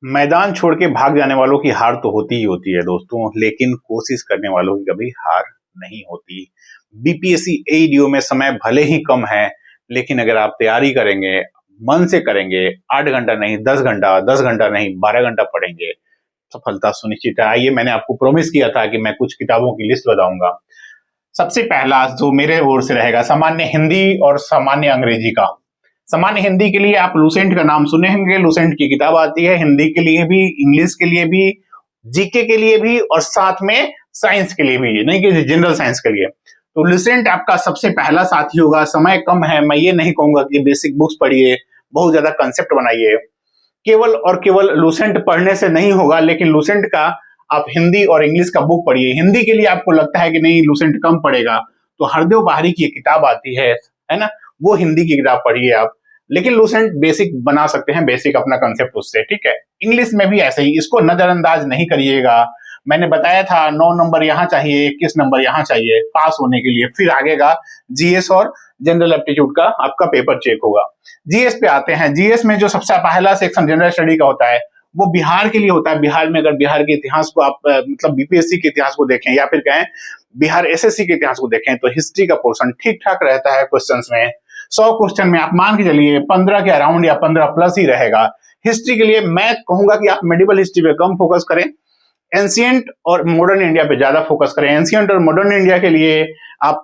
मैदान छोड़ के भाग जाने वालों की हार तो होती ही होती है दोस्तों, लेकिन कोशिश करने वालों की कभी हार नहीं होती। बीपीएससी एईडीओ में समय भले ही कम है, लेकिन अगर आप तैयारी करेंगे, मन से करेंगे, 8 घंटा नहीं 10 घंटा, 10 घंटा नहीं 12 घंटा पढ़ेंगे, सफलता सुनिश्चित है। आइए, मैंने आपको प्रॉमिस किया था कि मैं कुछ किताबों की लिस्ट बताऊंगा। सबसे पहला जो मेरे ओर से रहेगा, सामान्य हिंदी और सामान्य अंग्रेजी का। सामान्य हिंदी के लिए आप लुसेंट का नाम सुने होंगे। लुसेंट की किताब आती है हिंदी के लिए भी, इंग्लिश के लिए भी, जीके के लिए भी और साथ में साइंस के लिए भी, नहीं कि जनरल साइंस के लिए। तो लुसेंट आपका सबसे पहला साथी होगा। समय कम है, मैं ये नहीं कहूंगा कि बेसिक बुक्स पढ़िए, बहुत ज्यादा कंसेप्ट बनाइए। केवल और केवल लुसेंट पढ़ने से नहीं होगा, लेकिन लुसेंट का आप हिंदी और इंग्लिश का बुक पढ़िए। हिंदी के लिए आपको लगता है कि नहीं लुसेंट कम पड़ेगा, तो हरदेव बाहरी की एक किताब आती है ना, वो हिंदी की किताब पढ़िए आप। लेकिन लुसेंट बेसिक बना सकते हैं, बेसिक अपना कंसेप्ट उससे, ठीक है। इंग्लिश में भी ऐसे ही, इसको नजरअंदाज नहीं करिएगा। मैंने बताया था 9 नंबर यहाँ चाहिए, 21 नंबर यहाँ चाहिए पास होने के लिए। फिर आगे का जीएस और जनरल एप्टीट्यूड का आपका पेपर चेक होगा। जीएस पे आते हैं। जीएस में जो सबसे पहला सेक्शन जनरल स्टडी का होता है, वो बिहार के लिए होता है। बिहार में अगर बिहार के इतिहास को आप मतलब बीपीएससी के इतिहास को देखें या फिर कहें बिहार एसएससी के इतिहास को देखें, तो हिस्ट्री का पोर्शन ठीक ठाक रहता है। क्वेश्चंस में 100 क्वेश्चन में आप मान के चलिए 15 के अराउंड या 15 प्लस ही रहेगा। हिस्ट्री के लिए मैं कहूंगा कि आप मेडिवल हिस्ट्री पे कम फोकस करें, एंशिएंट और मॉडर्न इंडिया पे ज्यादा फोकस करें। एंशिएंट और मॉडर्न इंडिया के लिए आप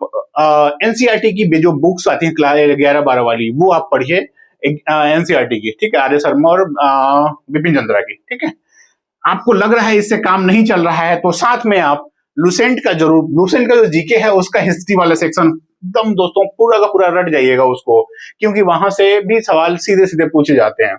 एनसीईआरटी की जो बुक्स आती हैं 11, 12 वाली, वो आप पढ़िए एनसीईआरटी की, ठीक है, आर्य शर्मा और विपिन चंद्रा की, ठीक है। आपको लग रहा है इससे काम नहीं चल रहा है, तो साथ में आप लुसेंट का जरूर, लुसेंट का जो जीके है उसका हिस्ट्री वाला सेक्शन एकदम दोस्तों पूरा का पूरा रट जाइएगा उसको, क्योंकि वहां से भी सवाल सीधे सीधे पूछे जाते हैं।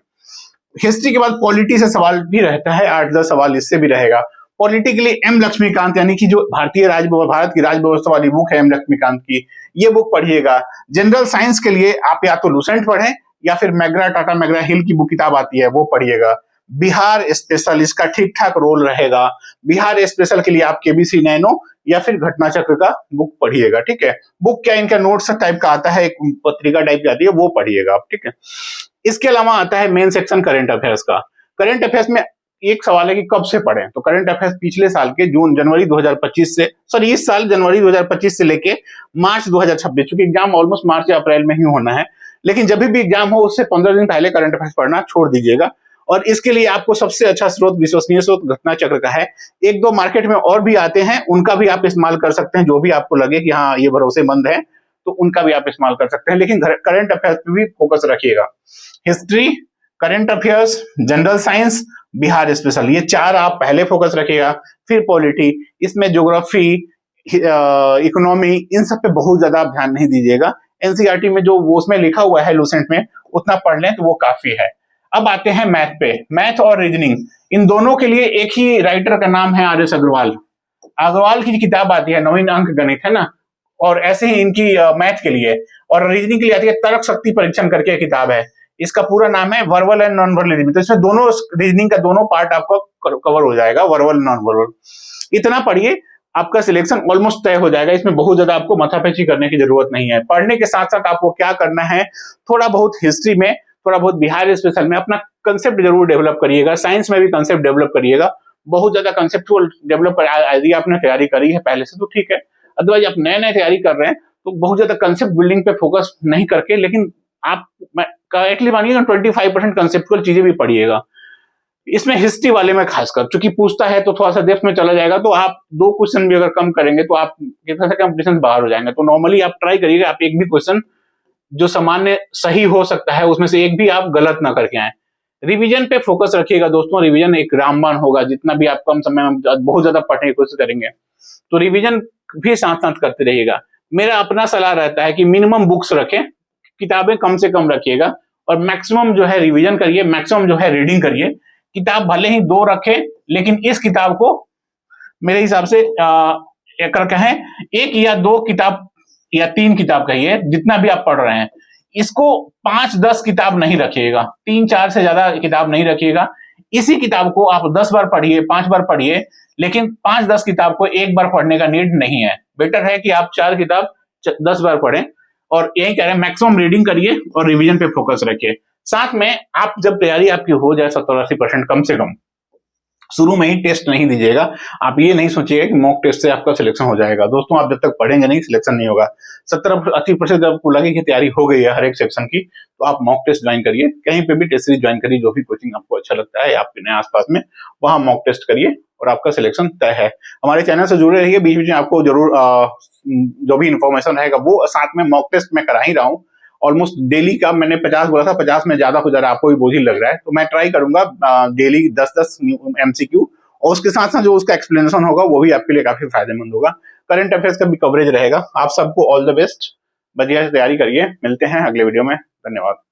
हिस्ट्री के बाद पॉलिटी से सवाल भी रहता है, 8-10 सवाल इससे भी रहेगा। पॉलिटी के लिए एम लक्ष्मीकांत, यानी कि जो भारत की राज व्यवस्था वाली बुक है एम लक्ष्मीकांत की, ये बुक पढ़िएगा। जनरल साइंस के लिए आप या तो लुसेंट पढ़ें या फिर मैग्रा टाटा मैग्रा हिल की बुक किताब आती है वो पढ़िएगा। बिहार स्पेशल इसका ठीक ठाक रोल रहेगा। बिहार स्पेशल के लिए आप केबीसी नैनो या फिर घटना चक्र का बुक पढ़िएगा, ठीक है। बुक क्या इनका नोट्स टाइप का आता है, एक पत्रिका टाइप की आती है, वो पढ़िएगा आप, ठीक है। इसके अलावा आता है मेन सेक्शन करंट अफेयर्स का। करंट अफेयर्स में एक सवाल है कि कब से पढ़ें, तो करंट अफेयर्स पिछले साल के जनवरी 2025 से, सॉरी इस साल जनवरी 2025 से लेके मार्च 2026, क्योंकि एग्जाम ऑलमोस्ट मार्च या अप्रैल में ही होना है, लेकिन जब भी एग्जाम हो उससे 15 दिन पहले करंट अफेयर्स पढ़ना छोड़ दीजिएगा। और इसके लिए आपको सबसे अच्छा स्रोत, विश्वसनीय स्रोत घटना चक्र का है। 1-2 मार्केट में और भी आते हैं, उनका भी आप इस्तेमाल कर सकते हैं, जो भी आपको लगे कि हाँ ये भरोसेमंद है, तो उनका भी आप इस्तेमाल कर सकते हैं, लेकिन करंट अफेयर्स पे भी फोकस रखिएगा। History, current affairs, general science, Bihar special, ये 4 आप पहले फोकस रखिएगा। फिर पॉलिटी, इसमें ज्योग्राफी, इकोनॉमी, इन सब पे बहुत ज्यादा आप ध्यान नहीं दीजिएगा। एनसीईआरटी में जो वो उसमें लिखा हुआ है लुसेंट में, उतना पढ़ लें तो वो काफी है। अब आते हैं मैथ पे। मैथ और रीजनिंग, इन दोनों के लिए एक ही राइटर का नाम है आर एस अग्रवाल। अग्रवाल की किताब आती है नवीन अंक गणित, है ना, और ऐसे ही इनकी मैथ के लिए और रीजनिंग के लिए आती है तर्क शक्ति परीक्षण करके किताब है। इसका पूरा नाम है verbal and non verbal reasoning. तो इसमें दोनों रीजनिंग का दोनों पार्ट आपको कवर हो जाएगा, वर्बल नॉन वर्बल। इतना पढ़िए, आपका सिलेक्शन ऑलमोस्ट तय हो जाएगा। इसमें बहुत ज्यादा आपको माथापेची करने की जरूरत नहीं है। पढ़ने के साथ साथ आपको क्या करना है, थोड़ा बहुत हिस्ट्री में, थोड़ा बहुत बिहार स्पेशल में अपना कंसेप्ट जरूर डेवलप करिएगा। साइंस में भी कंसेप्ट डेवलप करिएगा। बहुत ज्यादा कंसेप्टुअल डेवलप कर, यदि आपने तैयारी करी है पहले से तो ठीक है, अदरवाइज आप नए नए तैयारी कर रहे हैं तो बहुत ज्यादा कंसेप्ट बिल्डिंग पे फोकस नहीं करके, लेकिन आप करेक्टली मानिएगा 25% कंसेप्चुअल चीजें भी पढ़िएगा। इसमें हिस्ट्री वाले में खासकर चूंकि पूछता है तो थोड़ा सा डेप्थ में चला जाएगा, तो आप 2 क्वेश्चन भी अगर कम करेंगे तो आप कंपटीशन बाहर हो जाएंगे। तो नॉर्मली आप ट्राई करिएगा, आप एक भी क्वेश्चन जो सामान्य सही हो सकता है उसमें से एक भी आप गलत ना करके आए। रिवीजन पे फोकस रखिएगा दोस्तों। रिवीजन एक रामबाण होगा, जितना भी आप कम समय में बहुत ज्यादा पढ़ने की कोशिश करेंगे तो रिवीजन भी साथ साथ करते रहिएगा। मेरा अपना सलाह रहता है कि मिनिमम बुक्स रखें, किताबें कम से कम रखिएगा और मैक्सिमम जो है रिवीजन करिए, मैक्सिमम जो है रीडिंग करिए। किताब भले ही 2 रखें, लेकिन इस किताब को मेरे हिसाब से अगर कहें 1 या 2 किताब या 3 किताब कहिए, जितना भी आप पढ़ रहे हैं, इसको 5-10 किताब नहीं रखिएगा, 3-4 से ज्यादा किताब नहीं रखिएगा। इसी किताब को आप 10 बार पढ़िए, 5 बार पढ़िए, लेकिन 5-10 किताब को एक बार पढ़ने का नीड नहीं है। बेटर है कि आप 4 किताब 10 बार पढ़ें और यही कह रहे हैं मैक्सिमम रीडिंग करिए और रिवीजन पे फोकस रखिए। साथ में आप जब तैयारी आपकी हो जाए 70-80% कम से कम, शुरू में ही टेस्ट नहीं दीजिएगा। आप ये नहीं सोचिएगा कि मॉक टेस्ट से आपका सिलेक्शन हो जाएगा। दोस्तों, आप जब तक पढ़ेंगे नहीं, सिलेक्शन नहीं होगा। 70-80% जब आपको लगे कि तैयारी हो गई है हर एक सेक्शन की, तो आप मॉक टेस्ट ज्वाइन करिए। कहीं पे भी टेस्ट सीरीज ज्वाइन करिए, जो भी कोचिंग आपको अच्छा लगता है आपके आसपास में, वहां मॉक टेस्ट करिए और आपका सिलेक्शन तय है। हमारे चैनल से जुड़े रहिए, बीच बीच में आपको जरूर जो भी इंफॉर्मेशन रहेगा वो साथ में मॉक टेस्ट में करा ही रहा हूँ। ऑलमोस्ट डेली का मैंने 50 बोला था, 50 में ज्यादा हो जा रहा है, आपको भी बोझ ही लग रहा है, तो मैं ट्राई करूंगा डेली 10-10 MCQ, और उसके साथ साथ जो उसका एक्सप्लेनेशन होगा वो भी आपके लिए काफी फायदेमंद होगा। करंट अफेयर्स का भी कवरेज रहेगा। आप सबको ऑल द बेस्ट, बढ़िया से तैयारी करिए। मिलते हैं अगले वीडियो में। धन्यवाद।